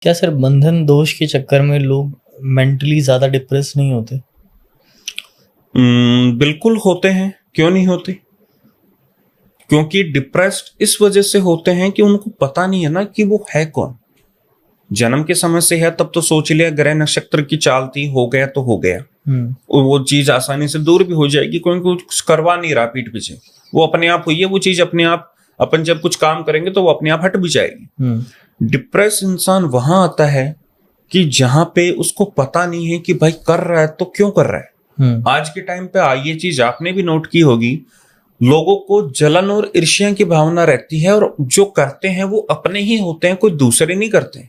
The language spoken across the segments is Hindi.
क्या सर बंधन दोष के चक्कर में लोग मेंटली ज्यादा डिप्रेस नहीं होते? बिल्कुल होते हैं, क्यों नहीं होते। क्योंकि डिप्रेस्ड इस वजह से होते हैं कि उनको पता नहीं है ना कि वो है कौन। जन्म के समय से है तब तो सोच लिया ग्रह नक्षत्र की चाल थी, हो गया तो हो गया, और वो चीज आसानी से दूर भी हो जाएगी, क्योंकि कुछ करवा नहीं रहा पीठ पीछे, वो अपने आप हुई है, वो चीज अपने आप। अपन जब कुछ काम करेंगे तो वो अपने आप हट भी जाएगी। डिप्रेस इंसान वहां आता है कि जहां पे उसको पता नहीं है कि भाई कर रहा है तो क्यों कर रहा है। आज के टाइम पे ये चीज आपने भी नोट की होगी, लोगों को जलन और ईर्ष्या की भावना रहती है, और जो करते हैं वो अपने ही होते हैं, कोई दूसरे नहीं करते।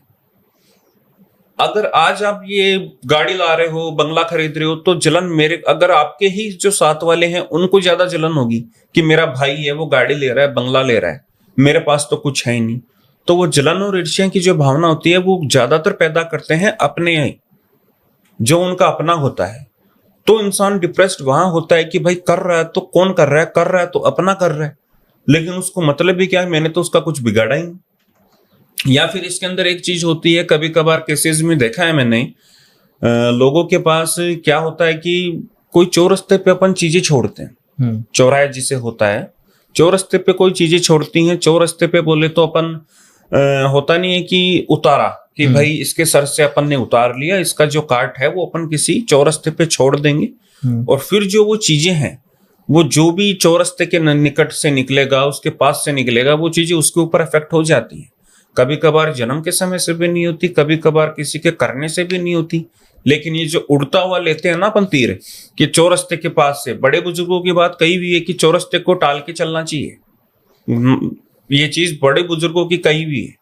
अगर आज आप ये गाड़ी ला रहे हो, बंगला खरीद रहे हो, तो जलन मेरे, अगर आपके ही जो साथ वाले हैं उनको ज्यादा जलन होगी कि मेरा भाई है वो गाड़ी ले रहा है, बंगला ले रहा है, मेरे पास तो कुछ है ही नहीं। तो वो जलन और ईर्ष्या की जो भावना होती है वो ज्यादातर पैदा करते हैं अपने ही, जो उनका अपना होता है। तो इंसान डिप्रेस्ड वहां होता है कि भाई कर रहा है तो कौन कर रहा है, कर रहा है तो अपना कर रहा है, लेकिन उसको मतलब भी क्या है, मैंने तो उसका कुछ बिगाड़ा ही नहीं। या फिर इसके अंदर एक चीज होती है, कभी कभार केसेस में देखा है मैंने, लोगों के पास क्या होता है कि कोई चौरस्ते पे अपन चीजें छोड़ते हैं, चौराहे जिसे होता है, चौरस्ते पे कोई चीजें छोड़ती हैं। चौरस्ते पे बोले तो अपन होता नहीं है कि उतारा कि भाई इसके सर से अपन ने उतार लिया, इसका जो काट है वो अपन किसी चौरस्ते पे छोड़ देंगे, और फिर जो वो चीजें हैं, वो जो भी चौरस्ते के निकट से निकलेगा, उसके पास से निकलेगा, वो चीजें उसके ऊपर इफेक्ट हो जाती है। कभी कभार जन्म के समय से भी नहीं होती, कभी कभार किसी के करने से भी नहीं होती, लेकिन ये जो उड़ता हुआ लेते हैं ना अपन तीर, कि चौरस्ते के पास से, बड़े बुजुर्गों की बात कही हुई है कि चौरस्ते को टाल के चलना चाहिए, ये चीज बड़े बुजुर्गों की कही हुई है।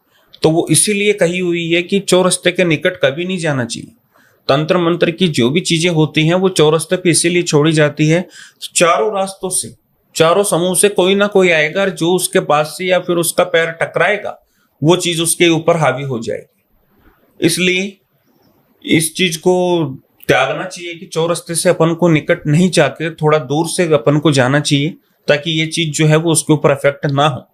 तो वो इसीलिए कही हुई है कि चौरस्ते के निकट कभी नहीं जाना चाहिए। तंत्र मंत्र की जो भी चीजें होती हैं वो चौरस्ते पे इसीलिए छोड़ी जाती है, चारों रास्तों से, चारों समूह से कोई ना कोई आएगा, जो उसके पास से या फिर उसका पैर टकराएगा वो चीज उसके ऊपर हावी हो जाएगी। इसलिए इस चीज को त्यागना चाहिए कि चौरस्ते से अपन को निकट नहीं जाके थोड़ा दूर से अपन को जाना चाहिए, ताकि ये चीज जो है वो उसके ऊपर इफेक्ट ना हो।